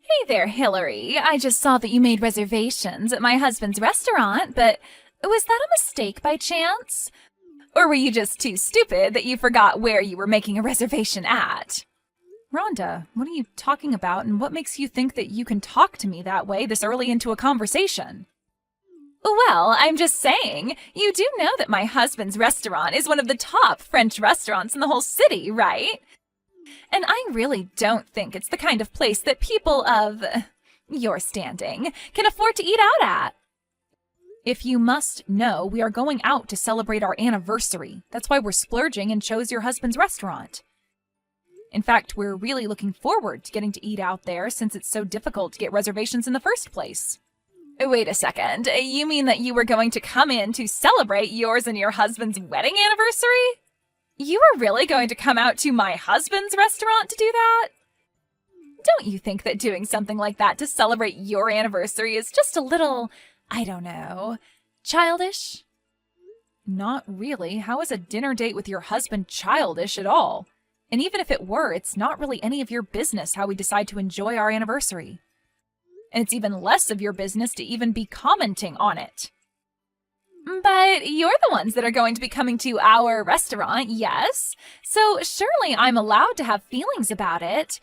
Hey there, Hillary. I just saw that you made reservations at my husband's restaurant, but was that a mistake by chance? Or were you just too stupid that you forgot where you were making a reservation at? Rhonda, what are you talking about, and what makes you think that you can talk to me that way this early into a conversation? Well, I'm just saying, you do know that my husband's restaurant is one of the top French restaurants in the whole city, right? And I really don't think it's the kind of place that people of your standing can afford to eat out at. If you must know, we are going out to celebrate our anniversary. That's why we're splurging and chose your husband's restaurant. In fact, we're really looking forward to getting to eat out there since it's so difficult to get reservations in the first place. Wait a second. You mean that you were going to come in to celebrate yours and your husband's wedding anniversary? You are really going to come out to my husband's restaurant to do that? Don't you think that doing something like that to celebrate your anniversary is just a little, I don't know, childish? Not really. How is a dinner date with your husband childish at all? And even if it were, it's not really any of your business how we decide to enjoy our anniversary. And it's even less of your business to even be commenting on it. But you're the ones that are going to be coming to our restaurant, yes? So surely I'm allowed to have feelings about it.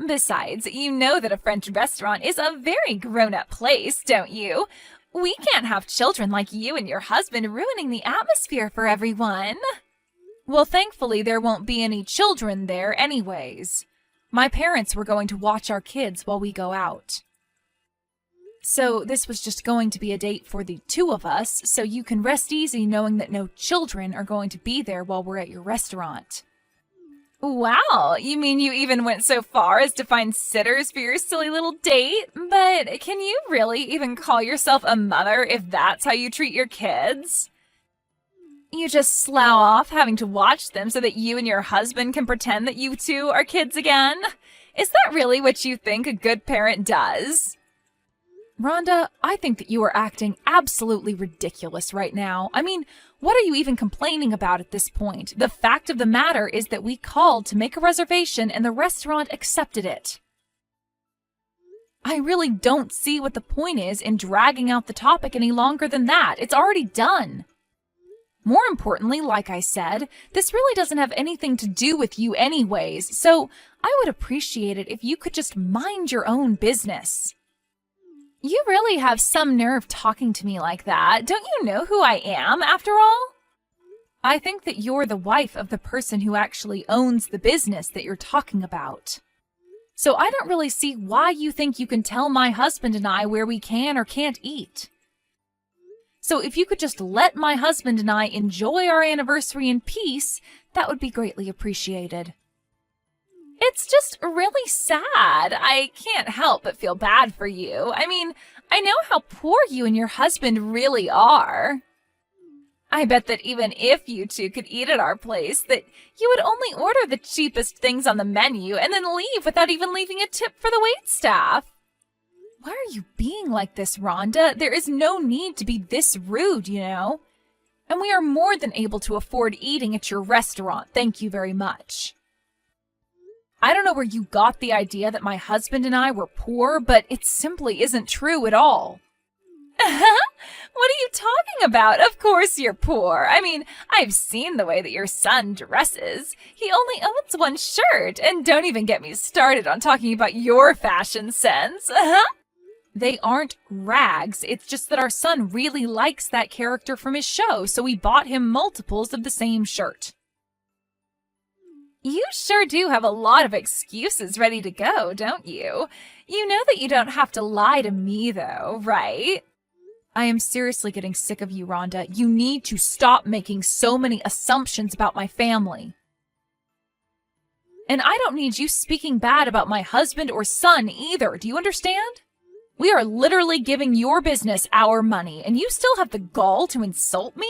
Besides, you know that a French restaurant is a very grown-up place, don't you? We can't have children like you and your husband ruining the atmosphere for everyone. Well, thankfully there won't be any children there anyways. My parents were going to watch our kids while we go out. So this was just going to be a date for the two of us, so you can rest easy knowing that no children are going to be there while we're at your restaurant. Wow, you mean you even went so far as to find sitters for your silly little date? But can you really even call yourself a mother if that's how you treat your kids? You just slough off having to watch them so that you and your husband can pretend that you two are kids again? Is that really what you think a good parent does? Rhonda, I think that you are acting absolutely ridiculous right now. I mean, what are you even complaining about at this point? The fact of the matter is that we called to make a reservation and the restaurant accepted it. I really don't see what the point is in dragging out the topic any longer than that. It's already done. More importantly, like I said, this really doesn't have anything to do with you anyways, so I would appreciate it if you could just mind your own business. You really have some nerve talking to me like that. Don't you know who I am, after all? I think that you're the wife of the person who actually owns the business that you're talking about. So I don't really see why you think you can tell my husband and I where we can or can't eat. So if you could just let my husband and I enjoy our anniversary in peace, that would be greatly appreciated. It's just really sad. I can't help but feel bad for you. I mean, I know how poor you and your husband really are. I bet that even if you two could eat at our place, that you would only order the cheapest things on the menu and then leave without even leaving a tip for the waitstaff. Why are you being like this, Rhonda? There is no need to be this rude, you know. And we are more than able to afford eating at your restaurant, thank you very much. I don't know where you got the idea that my husband and I were poor, but it simply isn't true at all. What are you talking about? Of course you're poor. I mean, I've seen the way that your son dresses. He only owns one shirt, and don't even get me started on talking about your fashion sense. They aren't rags. It's just that our son really likes that character from his show, so we bought him multiples of the same shirt. You sure do have a lot of excuses ready to go, don't you? You know that you don't have to lie to me, though, right? I am seriously getting sick of you, Rhonda. You need to stop making so many assumptions about my family. And I don't need you speaking bad about my husband or son either. Do you understand? We are literally giving your business our money, and you still have the gall to insult me?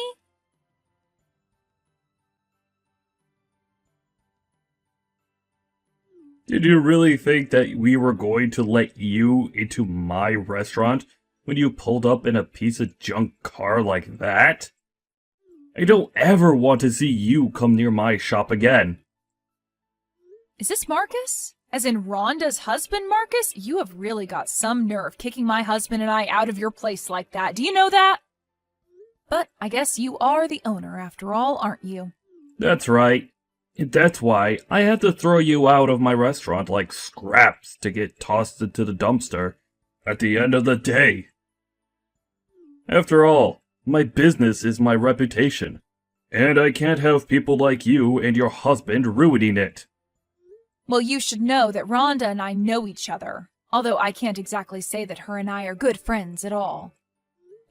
Did you really think that we were going to let you into my restaurant when you pulled up in a piece of junk car like that? I don't ever want to see you come near my shop again. Is this Marcus? As in Rhonda's husband, Marcus? You have really got some nerve kicking my husband and I out of your place like that. Do you know that? But I guess you are the owner after all, aren't you? That's right. That's why I had to throw you out of my restaurant like scraps to get tossed into the dumpster at the end of the day. After all, my business is my reputation, and I can't have people like you and your husband ruining it. Well, you should know that Rhonda and I know each other, although I can't exactly say that her and I are good friends at all.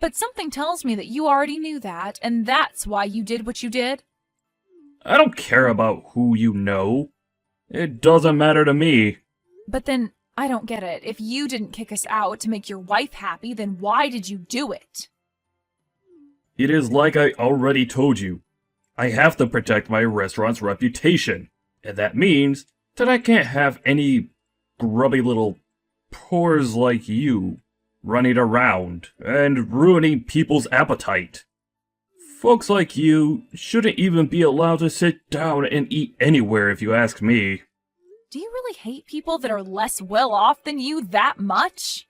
But something tells me that you already knew that, and that's why you did what you did. I don't care about who you know. It doesn't matter to me. But then, I don't get it. If you didn't kick us out to make your wife happy, then why did you do it? It is like I already told you. I have to protect my restaurant's reputation, and that means that I can't have any grubby little pores like you running around and ruining people's appetite. Folks like you shouldn't even be allowed to sit down and eat anywhere if you ask me. Do you really hate people that are less well off than you that much?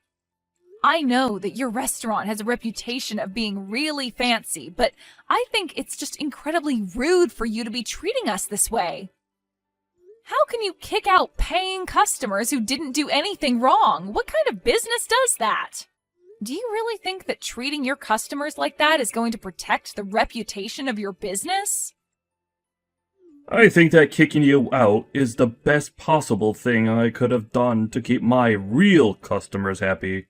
I know that your restaurant has a reputation of being really fancy, but I think it's just incredibly rude for you to be treating us this way. How can you kick out paying customers who didn't do anything wrong? What kind of business does that? Do you really think that treating your customers like that is going to protect the reputation of your business? I think that kicking you out is the best possible thing I could have done to keep my real customers happy.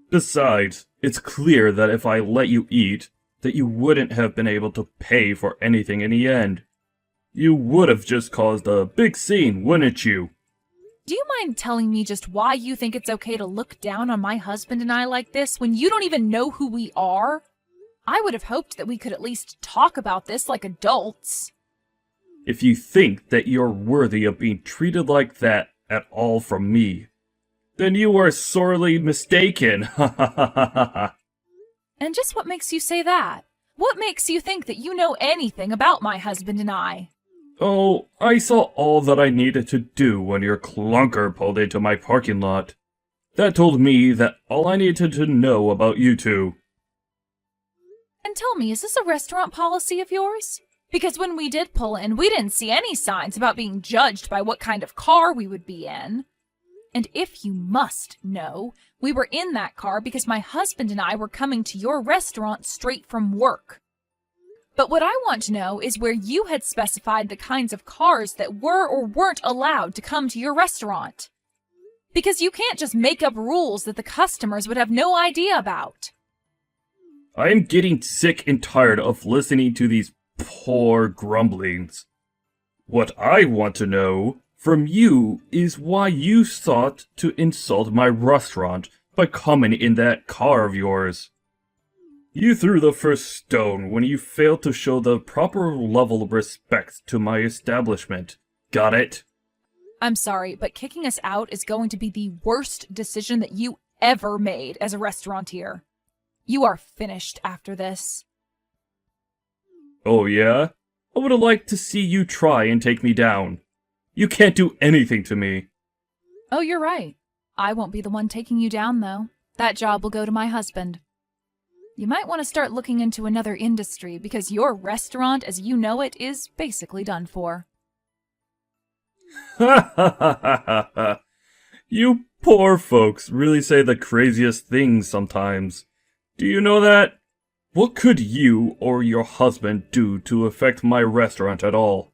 Besides, it's clear that if I let you eat, that you wouldn't have been able to pay for anything in the end. You would have just caused a big scene, wouldn't you? Do you mind telling me just why you think it's okay to look down on my husband and I like this when you don't even know who we are? I would have hoped that we could at least talk about this like adults. If you think that you're worthy of being treated like that at all from me, then you are sorely mistaken. Ha ha ha ha ha. And just what makes you say that? What makes you think that you know anything about my husband and I? Oh, I saw all that I needed to do when your clunker pulled into my parking lot. That told me that all I needed to know about you two. And tell me, is this a restaurant policy of yours? Because when we did pull in, we didn't see any signs about being judged by what kind of car we would be in. And if you must know, we were in that car because my husband and I were coming to your restaurant straight from work. But what I want to know is where you had specified the kinds of cars that were or weren't allowed to come to your restaurant. Because you can't just make up rules that the customers would have no idea about. I am getting sick and tired of listening to these poor grumblings. What I want to know from you is why you sought to insult my restaurant by coming in that car of yours. You threw the first stone when you failed to show the proper level of respect to my establishment. Got it? I'm sorry, but kicking us out is going to be the worst decision that you ever made as a restaurateur. You are finished after this. Oh yeah? I would have liked to see you try and take me down. You can't do anything to me. Oh, you're right. I won't be the one taking you down, though. That job will go to my husband. You might want to start looking into another industry because your restaurant, as you know it, is basically done for. Ha ha ha ha ha. You poor folks really say the craziest things sometimes. Do you know that? What could you or your husband do to affect my restaurant at all?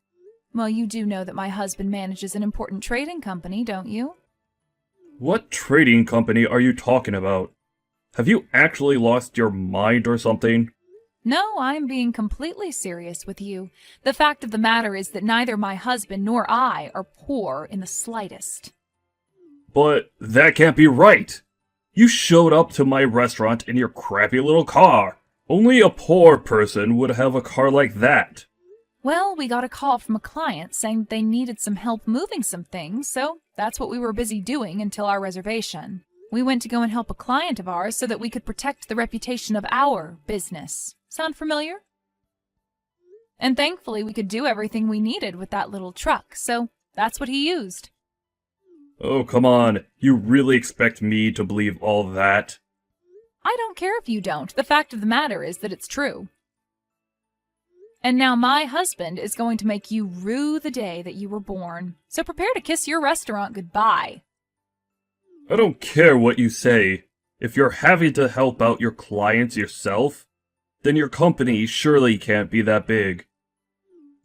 Well, you do know that my husband manages an important trading company, don't you? What trading company are you talking about? Have you actually lost your mind or something? No, I'm being completely serious with you. The fact of the matter is that neither my husband nor I are poor in the slightest. But that can't be right. You showed up to my restaurant in your crappy little car. Only a poor person would have a car like that. Well, we got a call from a client saying they needed some help moving some things, so that's what we were busy doing until our reservation. We went to go and help a client of ours so that we could protect the reputation of our business. Sound familiar? And thankfully we could do everything we needed with that little truck, so that's what he used. Oh, come on. You really expect me to believe all that? I don't care if you don't. The fact of the matter is that it's true. And now my husband is going to make you rue the day that you were born. So prepare to kiss your restaurant goodbye. I don't care what you say. If you're having to help out your clients yourself, then your company surely can't be that big.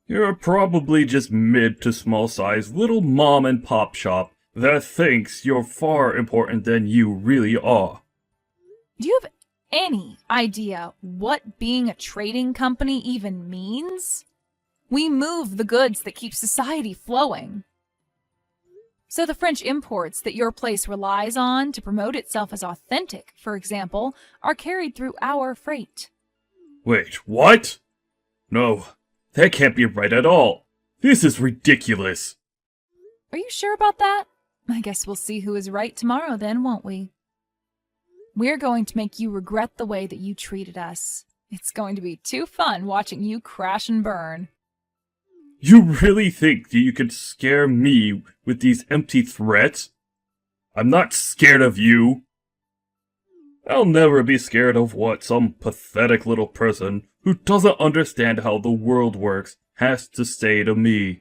You're probably just mid to small size little mom and pop shop that thinks you're far important than you really are. Do you have any idea what being a trading company even means? We move the goods that keep society flowing. So the French imports that your place relies on to promote itself as authentic, for example, are carried through our freight. Wait, what? No, that can't be right at all. This is ridiculous. Are you sure about that? I guess we'll see who is right tomorrow then, won't we? We're going to make you regret the way that you treated us. It's going to be too fun watching you crash and burn. You really think that you can scare me with these empty threats? I'm not scared of you. I'll never be scared of what some pathetic little person who doesn't understand how the world works has to say to me.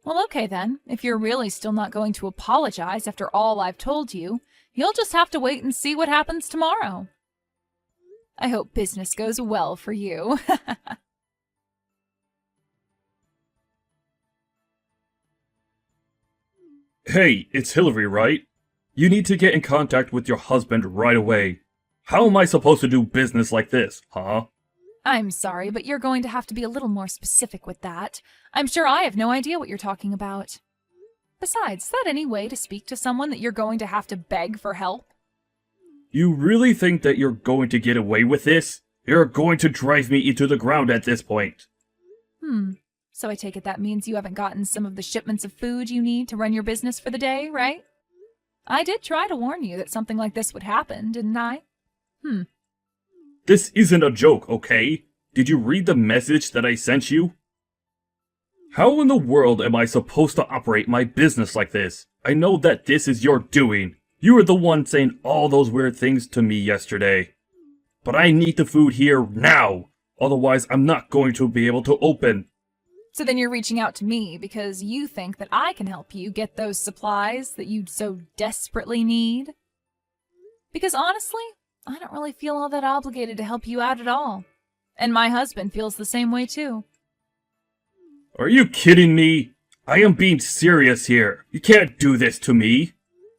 Well, okay then. If you're really still not going to apologize after all I've told you, you'll just have to wait and see what happens tomorrow. I hope business goes well for you. Hey, it's Hillary, right? You need to get in contact with your husband right away. How am I supposed to do business like this, huh? I'm sorry, but you're going to have to be a little more specific with that. I'm sure I have no idea what you're talking about. Besides, is that any way to speak to someone that you're going to have to beg for help? You really think that you're going to get away with this? You're going to drive me into the ground at this point. So I take it that means you haven't gotten some of the shipments of food you need to run your business for the day, right? I did try to warn you that something like this would happen, didn't I? This isn't a joke, okay? Did you read the message that I sent you? How in the world am I supposed to operate my business like this? I know that this is your doing. You were the one saying all those weird things to me yesterday. But I need the food here now. Otherwise, I'm not going to be able to open. So then you're reaching out to me because you think that I can help you get those supplies that you so desperately need? Because honestly, I don't really feel all that obligated to help you out at all. And my husband feels the same way too. Are you kidding me? I am being serious here. You can't do this to me.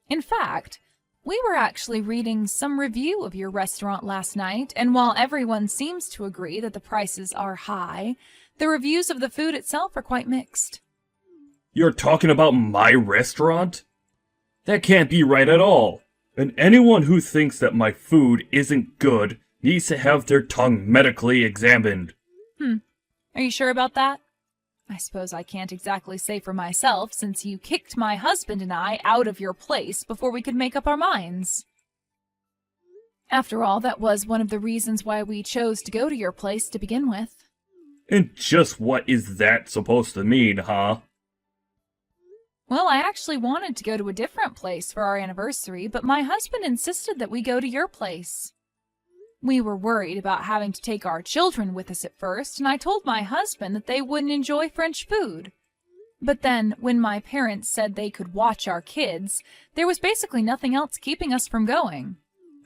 In fact, we were actually reading some review of your restaurant last night, and while everyone seems to agree that the prices are high, the reviews of the food itself are quite mixed. You're talking about my restaurant? That can't be right at all. And anyone who thinks that my food isn't good needs to have their tongue medically examined. Are you sure about that? I suppose I can't exactly say for myself, since you kicked my husband and I out of your place before we could make up our minds. After all, that was one of the reasons why we chose to go to your place to begin with. And just what is that supposed to mean, huh? Well, I actually wanted to go to a different place for our anniversary, but my husband insisted that we go to your place. We were worried about having to take our children with us at first, and I told my husband that they wouldn't enjoy French food. But then, when my parents said they could watch our kids, there was basically nothing else keeping us from going.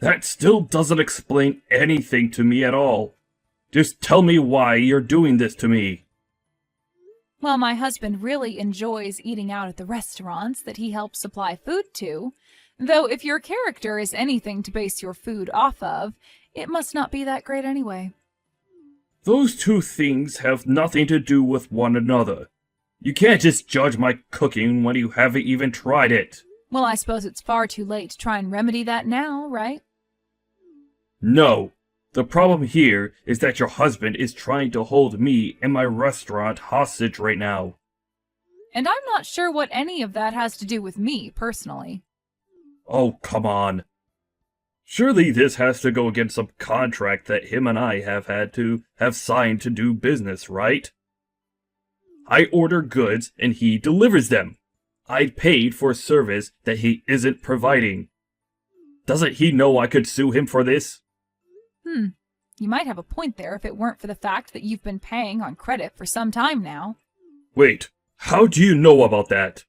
That still doesn't explain anything to me at all. Just tell me why you're doing this to me. Well, my husband really enjoys eating out at the restaurants that he helps supply food to, though if your character is anything to base your food off of, it must not be that great anyway. Those two things have nothing to do with one another. You can't just judge my cooking when you haven't even tried it. Well, I suppose it's far too late to try and remedy that now, right? No. The problem here is that your husband is trying to hold me and my restaurant hostage right now. And I'm not sure what any of that has to do with me, personally. Oh, come on. Surely this has to go against some contract that him and I have had to have signed to do business, right? I order goods and he delivers them. I'd paid for a service that he isn't providing. Doesn't he know I could sue him for this? You might have a point there if it weren't for the fact that you've been paying on credit for some time now. Wait, how do you know about that?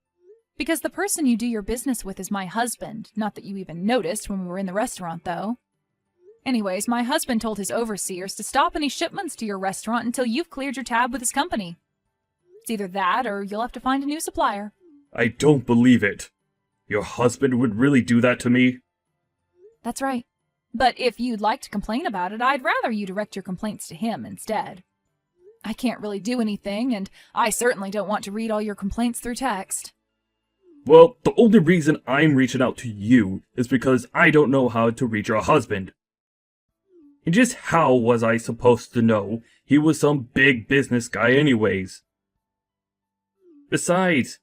Because the person you do your business with is my husband. Not that you even noticed when we were in the restaurant, though. Anyways, my husband told his overseers to stop any shipments to your restaurant until you've cleared your tab with his company. It's either that or you'll have to find a new supplier. I don't believe it. Your husband would really do that to me? That's right. But if you'd like to complain about it, I'd rather you direct your complaints to him instead. I can't really do anything, and I certainly don't want to read all your complaints through text. Well, the only reason I'm reaching out to you is because I don't know how to reach your husband. And just how was I supposed to know he was some big business guy anyways? Besides,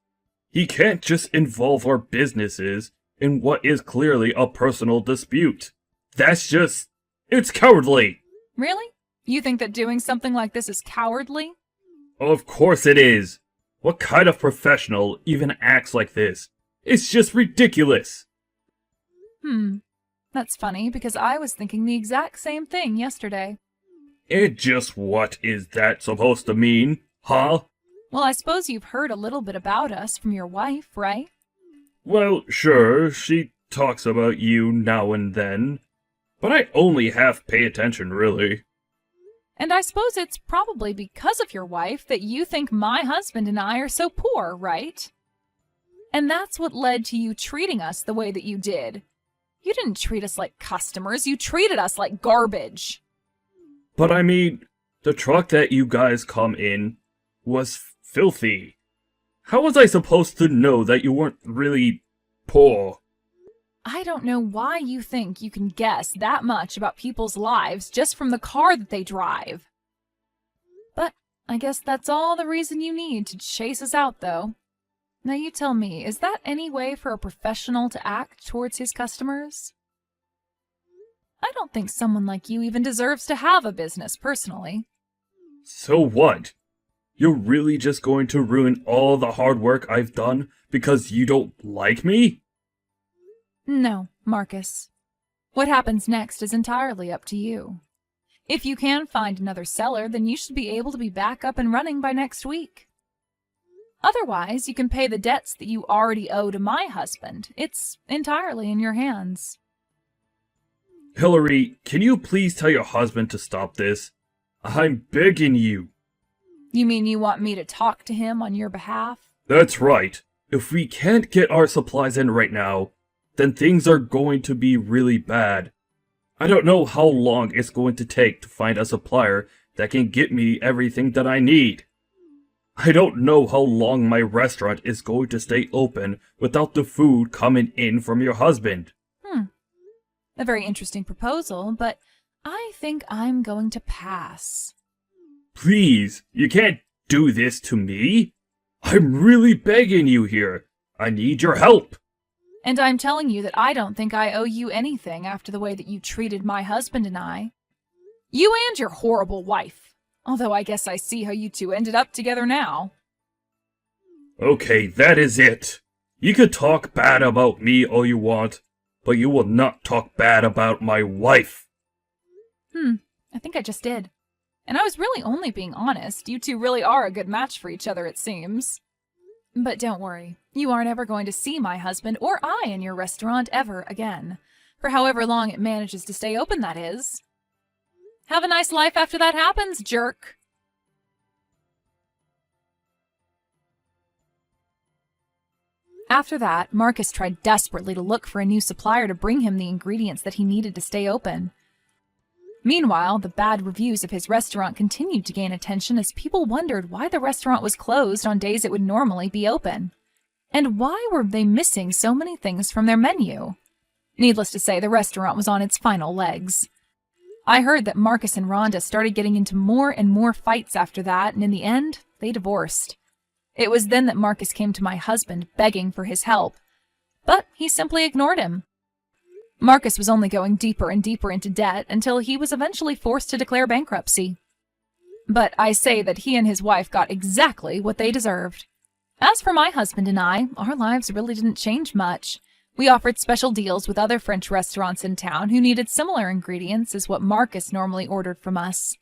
he can't just involve our businesses in what is clearly a personal dispute. It's cowardly! Really? You think that doing something like this is cowardly? Of course it is! What kind of professional even acts like this? It's just ridiculous! That's funny, because I was thinking the exact same thing yesterday. What is that supposed to mean, huh? Well, I suppose you've heard a little bit about us from your wife, right? Well, sure, she talks about you now and then, but I only half pay attention, really. And I suppose it's probably because of your wife that you think my husband and I are so poor, right? And that's what led to you treating us the way that you did. You didn't treat us like customers, you treated us like garbage. But I mean, the truck that you guys come in was filthy. How was I supposed to know that you weren't really poor? I don't know why you think you can guess that much about people's lives just from the car that they drive. But I guess that's all the reason you need to chase us out, though. Now you tell me, is that any way for a professional to act towards his customers? I don't think someone like you even deserves to have a business, personally. So what? You're really just going to ruin all the hard work I've done because you don't like me? No, Marcus. What happens next is entirely up to you. If you can find another seller, then you should be able to be back up and running by next week. Otherwise, you can pay the debts that you already owe to my husband. It's entirely in your hands. Hillary, can you please tell your husband to stop this? I'm begging you. You mean you want me to talk to him on your behalf? That's right. If we can't get our supplies in right now, then things are going to be really bad. I don't know how long it's going to take to find a supplier that can get me everything that I need. I don't know how long my restaurant is going to stay open without the food coming in from your husband. A very interesting proposal, but I think I'm going to pass. Please, you can't do this to me. I'm really begging you here. I need your help. And I'm telling you that I don't think I owe you anything after the way that you treated my husband and I. You and your horrible wife. Although I guess I see how you two ended up together now. Okay, that is it. You could talk bad about me all you want, but you will not talk bad about my wife. I think I just did. And I was really only being honest. You two really are a good match for each other, it seems. But don't worry. You aren't ever going to see my husband or I in your restaurant ever again. For however long it manages to stay open, that is. Have a nice life after that happens, jerk. After that, Marcus tried desperately to look for a new supplier to bring him the ingredients that he needed to stay open. Meanwhile, the bad reviews of his restaurant continued to gain attention as people wondered why the restaurant was closed on days it would normally be open. And why were they missing so many things from their menu? Needless to say, the restaurant was on its final legs. I heard that Marcus and Rhonda started getting into more and more fights after that, and in the end, they divorced. It was then that Marcus came to my husband, begging for his help. But he simply ignored him. Marcus was only going deeper and deeper into debt until he was eventually forced to declare bankruptcy. But I say that he and his wife got exactly what they deserved. As for my husband and I, our lives really didn't change much. We offered special deals with other French restaurants in town who needed similar ingredients as what Marcus normally ordered from us.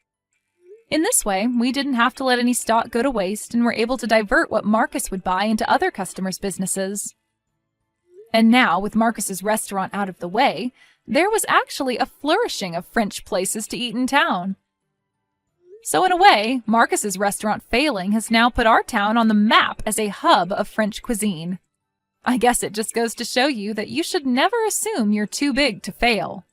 In this way, we didn't have to let any stock go to waste and were able to divert what Marcus would buy into other customers' businesses. And now, with Marcus's restaurant out of the way, there was actually a flourishing of French places to eat in town. So in a way, Marcus's restaurant failing has now put our town on the map as a hub of French cuisine. I guess it just goes to show you that you should never assume you're too big to fail.